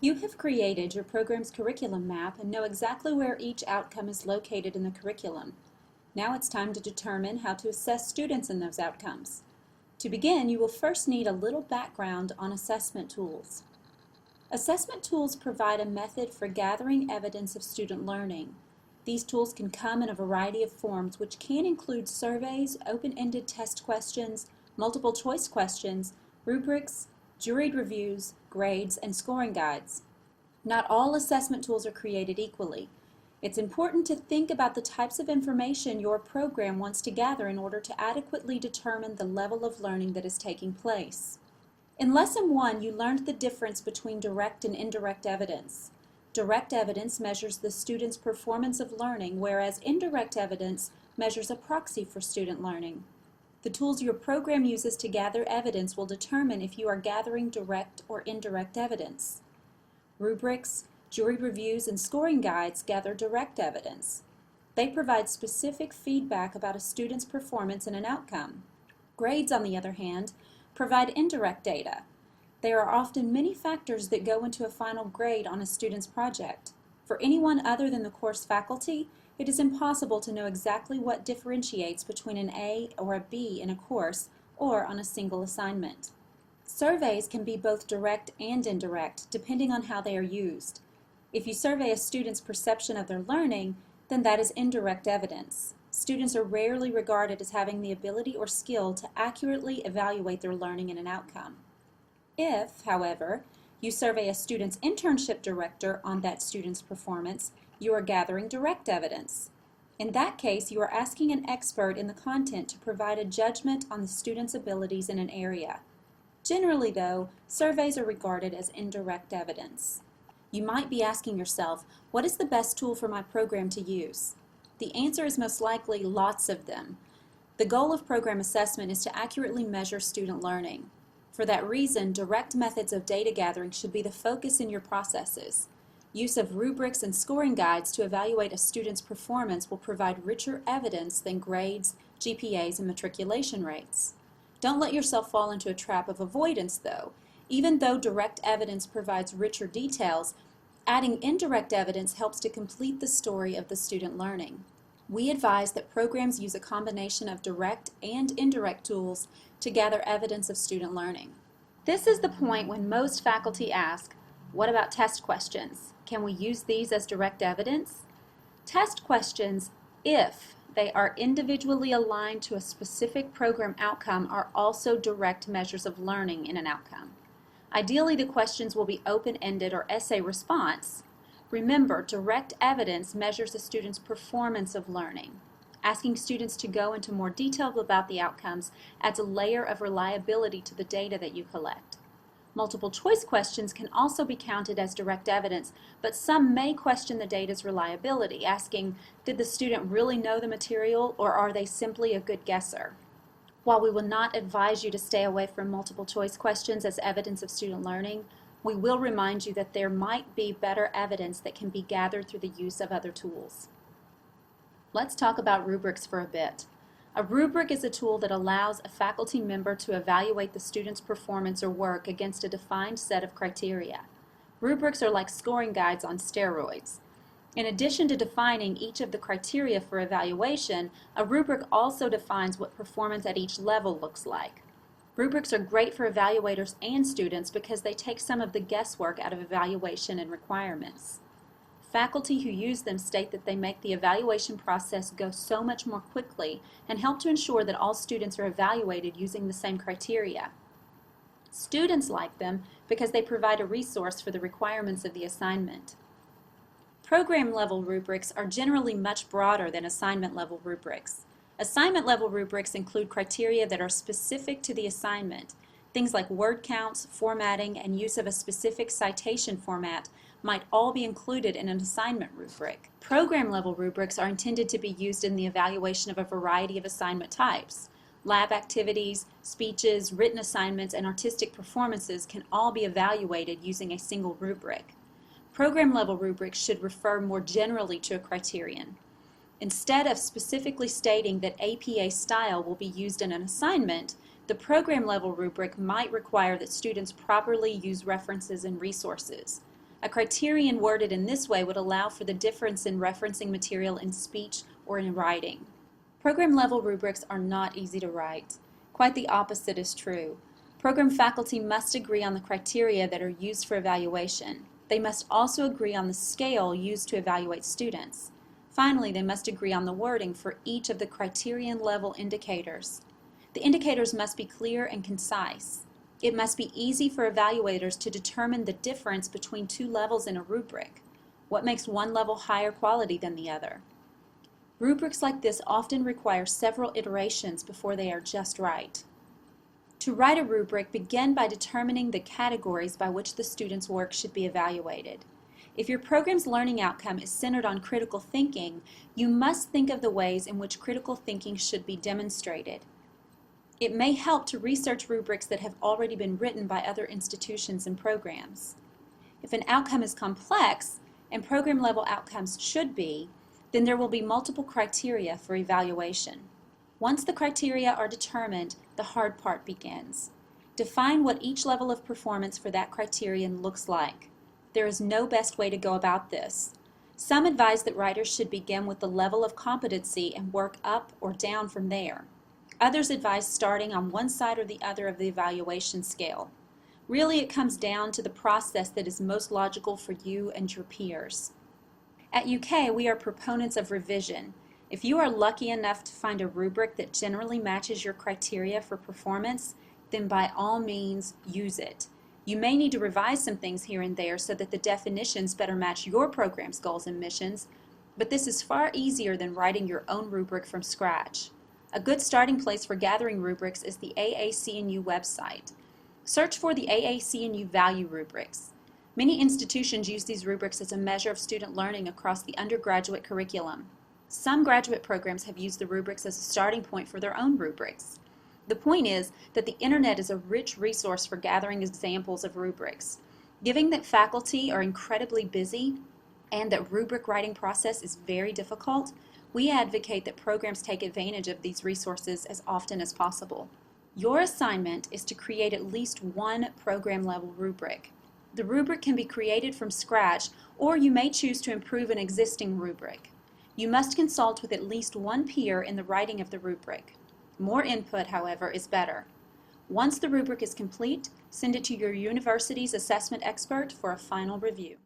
You have created your program's curriculum map and know exactly where each outcome is located in the curriculum. Now it's time to determine how to assess students in those outcomes. To begin, you will first need a little background on assessment tools. Assessment tools provide a method for gathering evidence of student learning. These tools can come in a variety of forms, which can include surveys, open-ended test questions, multiple choice questions, rubrics, juried reviews, grades, and scoring guides. Not all assessment tools are created equally. It's important to think about the types of information your program wants to gather in order to adequately determine the level of learning that is taking place. In Lesson 1, you learned the difference between direct and indirect evidence. Direct evidence measures the student's performance of learning, whereas indirect evidence measures a proxy for student learning. The tools your program uses to gather evidence will determine if you are gathering direct or indirect evidence. Rubrics, jury reviews, and scoring guides gather direct evidence. They provide specific feedback about a student's performance and an outcome. Grades, on the other hand, provide indirect data. There are often many factors that go into a final grade on a student's project. For anyone other than the course faculty, it is impossible to know exactly what differentiates between an A or a B in a course or on a single assignment. Surveys can be both direct and indirect, depending on how they are used. If you survey a student's perception of their learning, then that is indirect evidence. Students are rarely regarded as having the ability or skill to accurately evaluate their learning and an outcome. If, however, you survey a student's internship director on that student's performance, you are gathering direct evidence. In that case, you are asking an expert in the content to provide a judgment on the student's abilities in an area. Generally, though, surveys are regarded as indirect evidence. You might be asking yourself, what is the best tool for my program to use? The answer is most likely lots of them. The goal of program assessment is to accurately measure student learning. For that reason, direct methods of data gathering should be the focus in your processes. Use of rubrics and scoring guides to evaluate a student's performance will provide richer evidence than grades, GPAs, and matriculation rates. Don't let yourself fall into a trap of avoidance, though. Even though direct evidence provides richer details, adding indirect evidence helps to complete the story of the student learning. We advise that programs use a combination of direct and indirect tools to gather evidence of student learning. This is the point when most faculty ask, what about test questions? Can we use these as direct evidence? Test questions, if they are individually aligned to a specific program outcome, are also direct measures of learning in an outcome. Ideally, the questions will be open-ended or essay response. Remember, direct evidence measures a student's performance of learning. Asking students to go into more detail about the outcomes adds a layer of reliability to the data that you collect. Multiple choice questions can also be counted as direct evidence, but some may question the data's reliability, asking, did the student really know the material, or are they simply a good guesser? While we will not advise you to stay away from multiple choice questions as evidence of student learning, we will remind you that there might be better evidence that can be gathered through the use of other tools. Let's talk about rubrics for a bit. A rubric is a tool that allows a faculty member to evaluate the student's performance or work against a defined set of criteria. Rubrics are like scoring guides on steroids. In addition to defining each of the criteria for evaluation, a rubric also defines what performance at each level looks like. Rubrics are great for evaluators and students because they take some of the guesswork out of evaluation and requirements. Faculty who use them state that they make the evaluation process go so much more quickly and help to ensure that all students are evaluated using the same criteria. Students like them because they provide a resource for the requirements of the assignment. Program-level rubrics are generally much broader than assignment-level rubrics. Assignment-level rubrics include criteria that are specific to the assignment. Things like word counts, formatting, and use of a specific citation format might all be included in an assignment rubric. Program-level rubrics are intended to be used in the evaluation of a variety of assignment types. Lab activities, speeches, written assignments, and artistic performances can all be evaluated using a single rubric. Program-level rubrics should refer more generally to a criterion. Instead of specifically stating that APA style will be used in an assignment, the program-level rubric might require that students properly use references and resources. A criterion worded in this way would allow for the difference in referencing material in speech or in writing. Program level rubrics are not easy to write. Quite the opposite is true. Program faculty must agree on the criteria that are used for evaluation. They must also agree on the scale used to evaluate students. Finally, they must agree on the wording for each of the criterion level indicators. The indicators must be clear and concise. It must be easy for evaluators to determine the difference between two levels in a rubric. What makes one level higher quality than the other? Rubrics like this often require several iterations before they are just right. To write a rubric, begin by determining the categories by which the student's work should be evaluated. If your program's learning outcome is centered on critical thinking, you must think of the ways in which critical thinking should be demonstrated. It may help to research rubrics that have already been written by other institutions and programs. If an outcome is complex, and program level outcomes should be, then there will be multiple criteria for evaluation. Once the criteria are determined, the hard part begins. Define what each level of performance for that criterion looks like. There is no best way to go about this. Some advise that writers should begin with the level of competency and work up or down from there. Others advise starting on one side or the other of the evaluation scale. Really, it comes down to the process that is most logical for you and your peers. At UK, we are proponents of revision. If you are lucky enough to find a rubric that generally matches your criteria for performance, then by all means use it. You may need to revise some things here and there so that the definitions better match your program's goals and missions, but this is far easier than writing your own rubric from scratch. A good starting place for gathering rubrics is the AAC&U website. Search for the AAC&U value rubrics. Many institutions use these rubrics as a measure of student learning across the undergraduate curriculum. Some graduate programs have used the rubrics as a starting point for their own rubrics. The point is that the internet is a rich resource for gathering examples of rubrics. Given that faculty are incredibly busy and that rubric writing process is very difficult, we advocate that programs take advantage of these resources as often as possible. Your assignment is to create at least one program level rubric. The rubric can be created from scratch, or you may choose to improve an existing rubric. You must consult with at least one peer in the writing of the rubric. More input, however, is better. Once the rubric is complete, send it to your university's assessment expert for a final review.